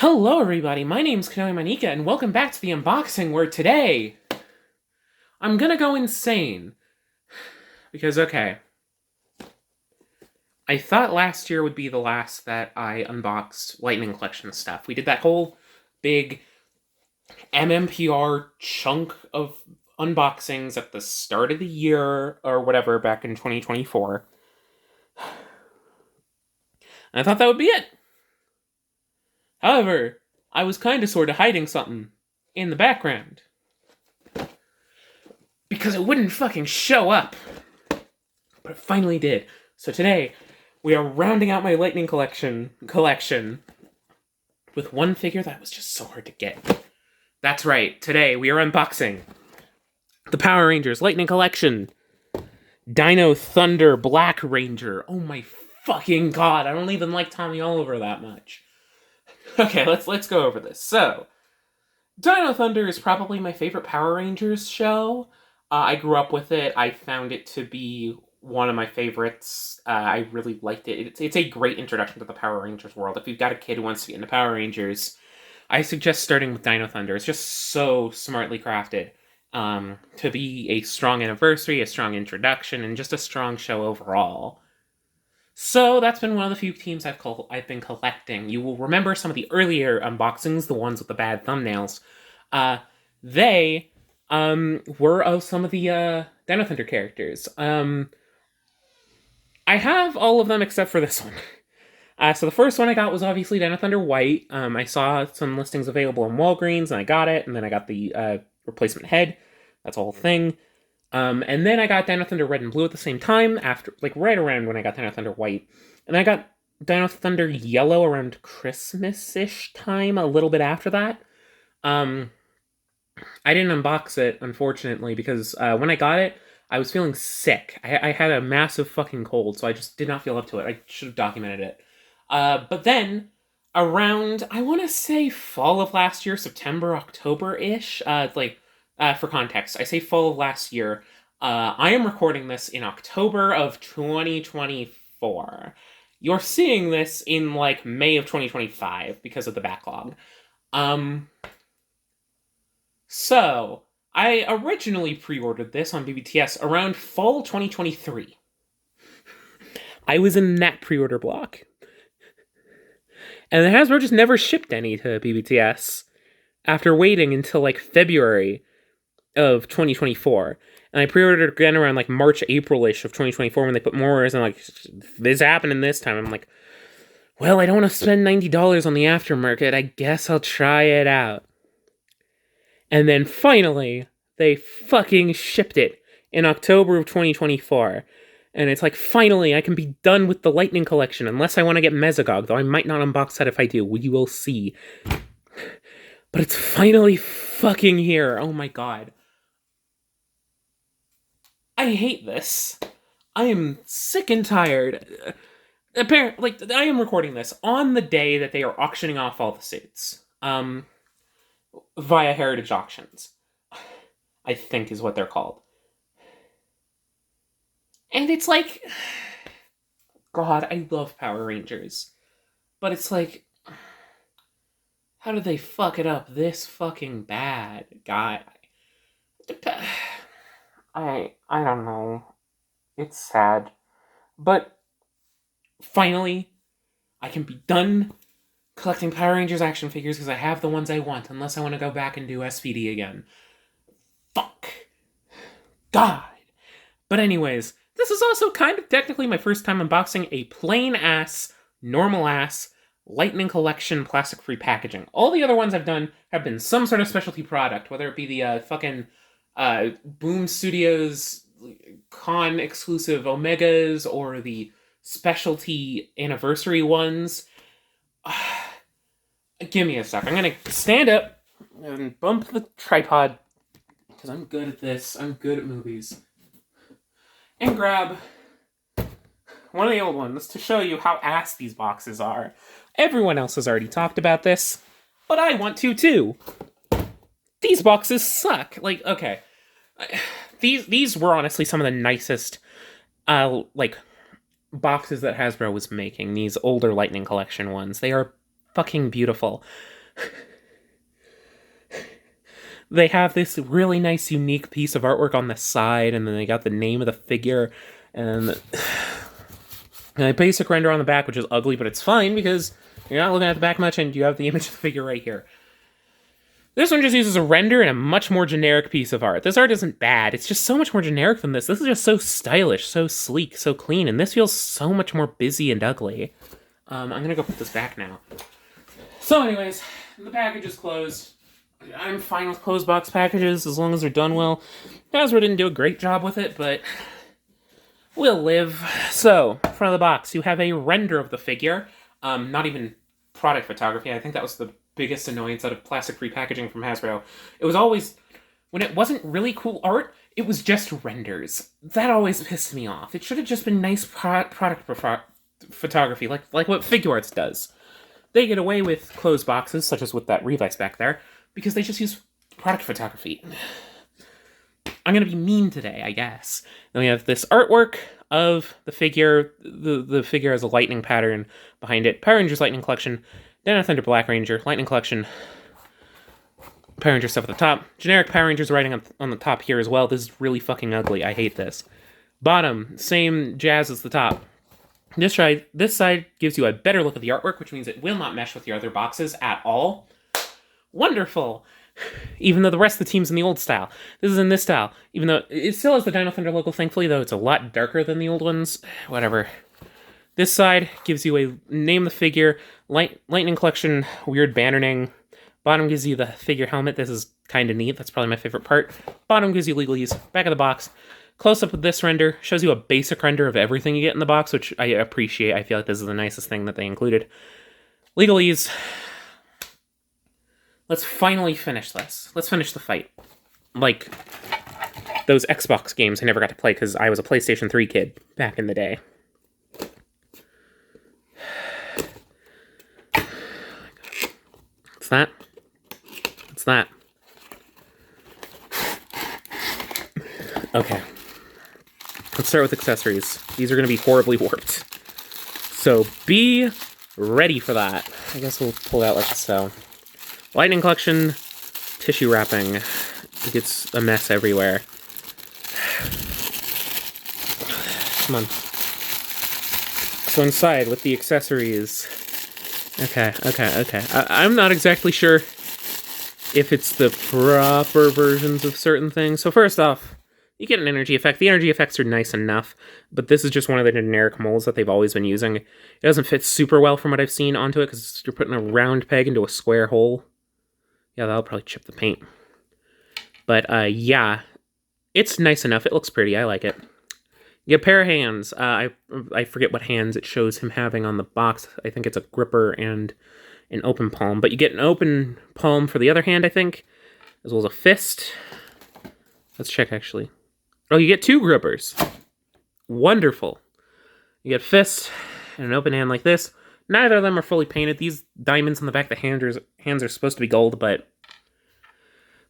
Hello, everybody. My name's Kanoe Manika, and welcome back to the unboxing. Where today I'm gonna go insane because I thought last year would be the last that I unboxed Lightning Collection stuff. We did that whole big MMPR chunk of unboxings at the start of the year or whatever back in 2024. And I thought that would be it. However, I was kind of sort of hiding something in the background because it wouldn't fucking show up. But it finally did. So today, we are rounding out my Lightning collection with one figure that was just so hard to get. That's right, today we are unboxing the Power Rangers Lightning Collection Dino Thunder Black Ranger. Oh my fucking god, I don't even like Tommy Oliver that much. Okay, let's go over this. So, Dino Thunder is probably my favorite Power Rangers show. I grew up with it. I found it to be one of my favorites. I really liked it. It's a great introduction to the Power Rangers world. If you've got a kid who wants to get into Power Rangers, I suggest starting with Dino Thunder. It's just so smartly crafted to be a strong anniversary, a strong introduction, and just a strong show overall. So that's been one of the few teams I've been collecting. You will remember some of the earlier unboxings, the ones with the bad thumbnails. They were of some of the Dino Thunder characters. I have all of them except for this one. So the first one I got was obviously Dino Thunder White. I saw some listings available in Walgreens, and I got it, and then I got the replacement head. That's a whole thing. And then I got Dino Thunder Red and Blue at the same time, after, like, right around when I got Dino Thunder White. And I got Dino Thunder Yellow around Christmas-ish time, a little bit after that. I didn't unbox it, unfortunately, because when I got it, I was feeling sick. I had a massive fucking cold, so I just did not feel up to it. I should have documented it. But then, around, I want to say fall of last year, September, October-ish, for context, I say fall of last year. I am recording this in October of 2024. You're seeing this in, like, May of 2025 because of the backlog. So, I originally pre-ordered this on BBTS around fall 2023. I was in that pre-order block. And the Hasbro just never shipped any to BBTS after waiting until, like, February of 2024. And I pre-ordered again around, like, March, April-ish of 2024 when they put more orders, and, like, this happening this time. I'm like, well, I don't want to spend $90 on the aftermarket. I guess I'll try it out. And then finally, they fucking shipped it in October of 2024. And it's like, finally, I can be done with the Lightning Collection, unless I want to get Mesogog, though I might not unbox that if I do. You will see. But it's finally fucking here. Oh my god. I hate this. I am sick and tired. Apparently, like, I am recording this on the day that they are auctioning off all the suits. Via Heritage Auctions, I think is what they're called. And it's like, God, I love Power Rangers. But it's like, how did they fuck it up this fucking bad, guy? I don't know. It's sad. But finally, I can be done collecting Power Rangers action figures because I have the ones I want, unless I want to go back and do SPD again. Fuck. God. But anyways, this is also kind of technically my first time unboxing a plain-ass, normal-ass Lightning Collection plastic-free packaging. All the other ones I've done have been some sort of specialty product, whether it be the fucking Boom Studios con-exclusive Omegas or the specialty anniversary ones. Give me a sec. I'm gonna stand up and bump the tripod because I'm good at this. I'm good at movies. And grab one of the old ones to show you how ass these boxes are. Everyone else has already talked about this, but I want to too. These boxes suck. Like, okay. These were honestly some of the nicest, boxes that Hasbro was making. These older Lightning Collection ones. They are fucking beautiful. They have this really nice, unique piece of artwork on the side, and then they got the name of the figure, and a basic render on the back, which is ugly, but it's fine because you're not looking at the back much, and you have the image of the figure right here. This one just uses a render and a much more generic piece of art. This art isn't bad, it's just so much more generic than this. This is just so stylish, so sleek, so clean, and this feels so much more busy and ugly. I'm gonna go put this back now. So anyways, the package is closed. I'm fine with closed box packages as long as they're done well. Hasbro didn't do a great job with it, but we'll live. So, front of the box, you have a render of the figure. Not even product photography. I think that was the biggest annoyance out of plastic-free packaging from Hasbro. It was always, when it wasn't really cool art, it was just renders. That always pissed me off. It should have just been nice product photography, like what Figuarts does. They get away with closed boxes, such as with that Revice back there, because they just use product photography. I'm going to be mean today, I guess. Then we have this artwork of the figure. The figure has a lightning pattern behind it. Power Rangers Lightning Collection. Dino Thunder Black Ranger. Lightning Collection. Power Ranger stuff at the top. Generic Power Rangers writing on the top here as well. This is really fucking ugly. I hate this. Bottom, same jazz as the top. This side gives you a better look at the artwork, which means it will not mesh with your other boxes at all. Wonderful! Even though the rest of the team's in the old style. This is in this style. Even though it still has the Dino Thunder logo, thankfully, though it's a lot darker than the old ones. Whatever. This side gives you a name of the figure, Lightning Collection, weird bannering. Bottom gives you the figure helmet. This is kind of neat. That's probably my favorite part. Bottom gives you legalese. Back of the box. Close up with this render. Shows you a basic render of everything you get in the box, which I appreciate. I feel like this is the nicest thing that they included. Legalese. Let's finally finish this. Let's finish the fight. Like those Xbox games I never got to play because I was a PlayStation 3 kid back in the day. What's that? What's that? Okay. Let's start with accessories. These are going to be horribly warped. So be ready for that. I guess we'll pull it out like so. Lightning Collection, tissue wrapping. It gets a mess everywhere. Come on. So inside, with the accessories... Okay. I'm not exactly sure if it's the proper versions of certain things. So first off, you get an energy effect. The energy effects are nice enough, but this is just one of the generic molds that they've always been using. It doesn't fit super well from what I've seen onto it, because you're putting a round peg into a square hole. Yeah, that'll probably chip the paint. But, yeah. It's nice enough. It looks pretty. I like it. You get a pair of hands. I forget what hands it shows him having on the box. I think it's a gripper and an open palm. But you get an open palm for the other hand, I think. As well as a fist. Let's check, actually. Oh, you get two grippers. Wonderful. You get a fist and an open hand like this. Neither of them are fully painted. These diamonds on the back of the hands are supposed to be gold, but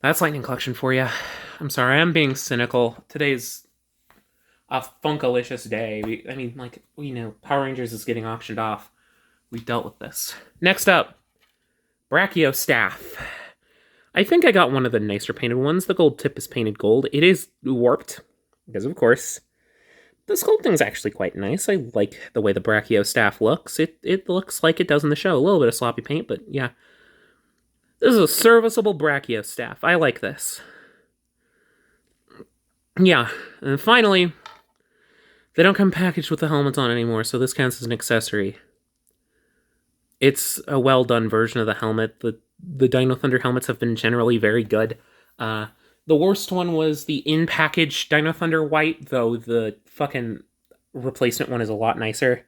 that's Lightning Collection for you. I'm sorry, I'm being cynical. Today's a funkalicious day. I mean, like, we know Power Rangers is getting auctioned off. We dealt with this. Next up, Brachio Staff. I think I got one of the nicer painted ones. The gold tip is painted gold. It is warped, because of course. The sculpting's actually quite nice. I like the way the Brachio Staff looks. It looks like it does in the show. A little bit of sloppy paint, but yeah. This is a serviceable Brachio Staff. I like this. Yeah, and finally, they don't come packaged with the helmets on anymore, so this counts as an accessory. It's a well-done version of the helmet. The Dino Thunder helmets have been generally very good. The worst one was the in-package Dino Thunder White, though the fucking replacement one is a lot nicer.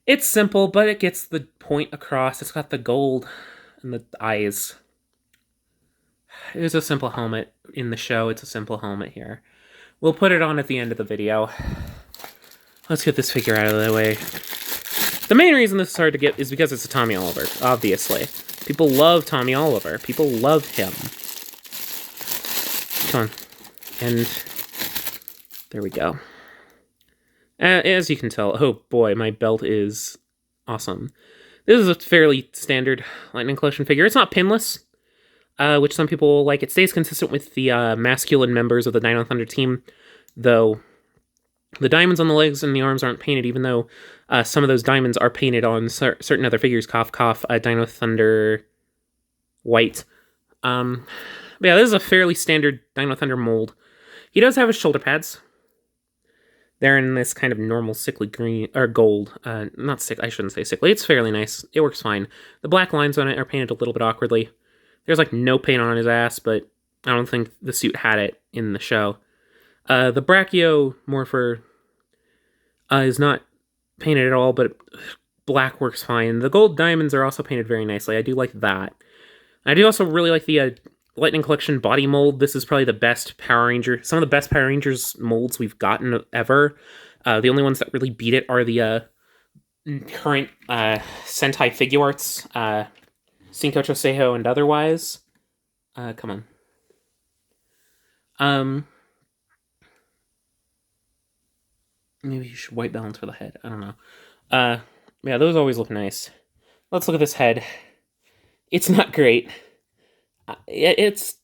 It's simple, but it gets the point across. It's got the gold and the eyes. It was a simple helmet in the show. It's a simple helmet here. We'll put it on at the end of the video. Let's get this figure out of the way. The main reason this is hard to get is because it's a Tommy Oliver, obviously. People love Tommy Oliver. People love him. Come on. And there we go. As you can tell, oh boy, my belt is awesome. This is a fairly standard Lightning Collection figure. It's not pinless, which some people like. It stays consistent with the masculine members of the Dino Thunder team, though the diamonds on the legs and the arms aren't painted, even though some of those diamonds are painted on certain other figures. Cough, cough, Dino Thunder White. But yeah, this is a fairly standard Dino Thunder mold. He does have his shoulder pads. They're in this kind of normal sickly green, or gold. Not sick, I shouldn't say sickly. It's fairly nice. It works fine. The black lines on it are painted a little bit awkwardly. There's like no paint on his ass, but I don't think the suit had it in the show. The Brachiomorpher is not painted at all, but black works fine. The gold diamonds are also painted very nicely. I do like that. I do also really like the Lightning Collection body mold. This is probably the best Power Ranger, some of the best Power Rangers molds we've gotten ever. The only ones that really beat it are the current Sentai Figuarts, Cinco Chosejo and otherwise. Come on. Maybe you should white balance for the head. I don't know. Yeah, those always look nice. Let's look at this head. It's not great. It's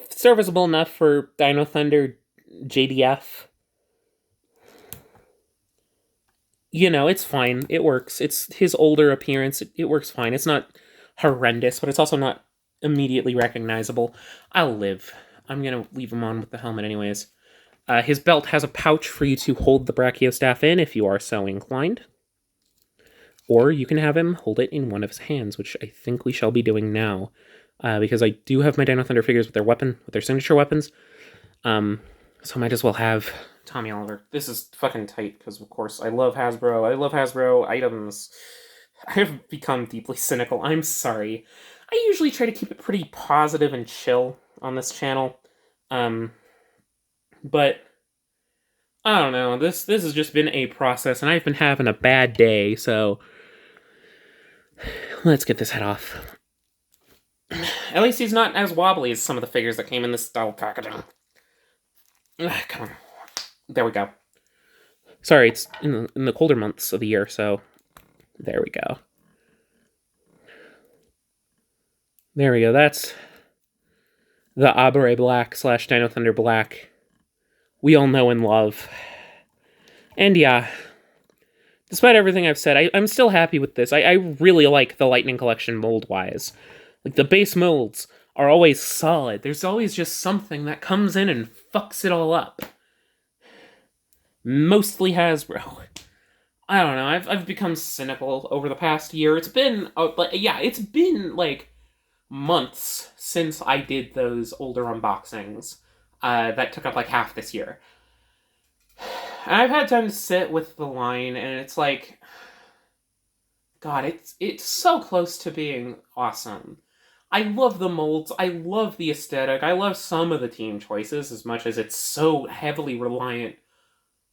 serviceable enough for Dino Thunder JDF. You know, it's fine. It works. It's his older appearance. It works fine. It's not horrendous, but it's also not immediately recognizable. I'll live. I'm going to leave him on with the helmet anyways. His belt has a pouch for you to hold the Brachiostaff in if you are so inclined. Or you can have him hold it in one of his hands, which I think we shall be doing now. Because I do have my Dino Thunder figures with their signature weapons. So I might as well have Tommy Oliver. This is fucking tight, because of course I love Hasbro. I love Hasbro items. I have become deeply cynical. I'm sorry. I usually try to keep it pretty positive and chill on this channel. But I don't know. This has just been a process, and I've been having a bad day, so let's get this head off. At least he's not as wobbly as some of the figures that came in this style packaging. Come on. There we go. Sorry, it's in the colder months of the year, so there we go. There we go. That's the Abare Black / Dino Thunder Black we all know and love. And yeah, despite everything I've said, I'm still happy with this. I really like the Lightning Collection mold-wise. Like, the base molds are always solid. There's always just something that comes in and fucks it all up. Mostly Hasbro. I don't know, I've become cynical over the past year. It's been, it's been, months since I did those older unboxings. That took up half this year. And I've had time to sit with the line, and it's like, God, it's so close to being awesome. I love the molds, I love the aesthetic, I love some of the team choices as much as it's so heavily reliant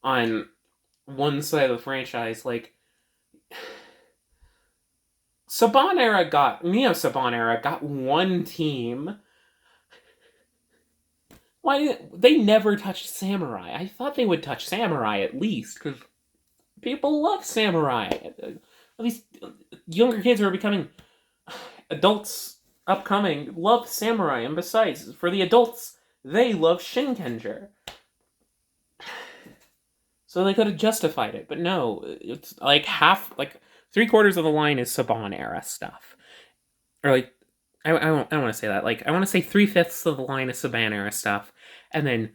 on one side of the franchise. Neo Saban era got one team. Why they never touched Samurai? I thought they would touch Samurai at least, because people love Samurai. At least younger kids who are becoming adults upcoming love Samurai, and besides, for the adults, they love Shinkenger. So they could have justified it, but no, it's three-quarters of the line is Saban era stuff. Or I don't want to say that. I want to say 3/5 of the line is Saban era stuff, and then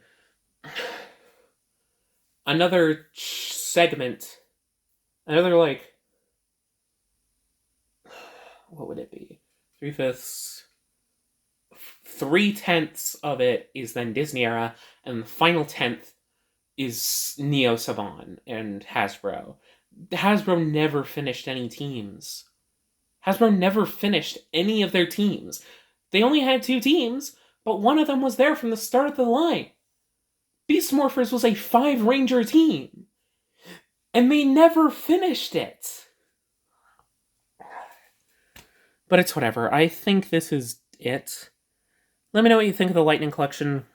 another segment, what would it be? 3/5, 3/10 of it is then Disney era, and the final 10th is Neo Saban and Hasbro. Hasbro never finished any teams. Hasbro never finished any of their teams. They only had 2 teams, but one of them was there from the start of the line. Beast Morphers was a 5-Ranger team, and they never finished it. But it's whatever. I think this is it. Let me know what you think of the Lightning Collection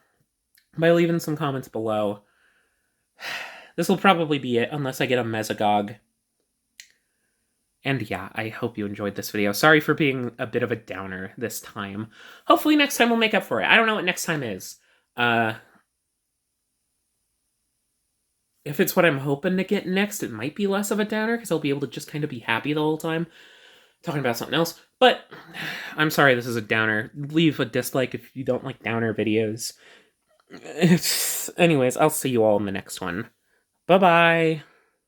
by leaving some comments below. This will probably be it, unless I get a Mesogog. And yeah, I hope you enjoyed this video. Sorry for being a bit of a downer this time. Hopefully next time we'll make up for it. I don't know what next time is. If it's what I'm hoping to get next, it might be less of a downer, because I'll be able to just kind of be happy the whole time, talking about something else. But I'm sorry this is a downer. Leave a dislike if you don't like downer videos. Anyways, I'll see you all in the next one. Bye-bye.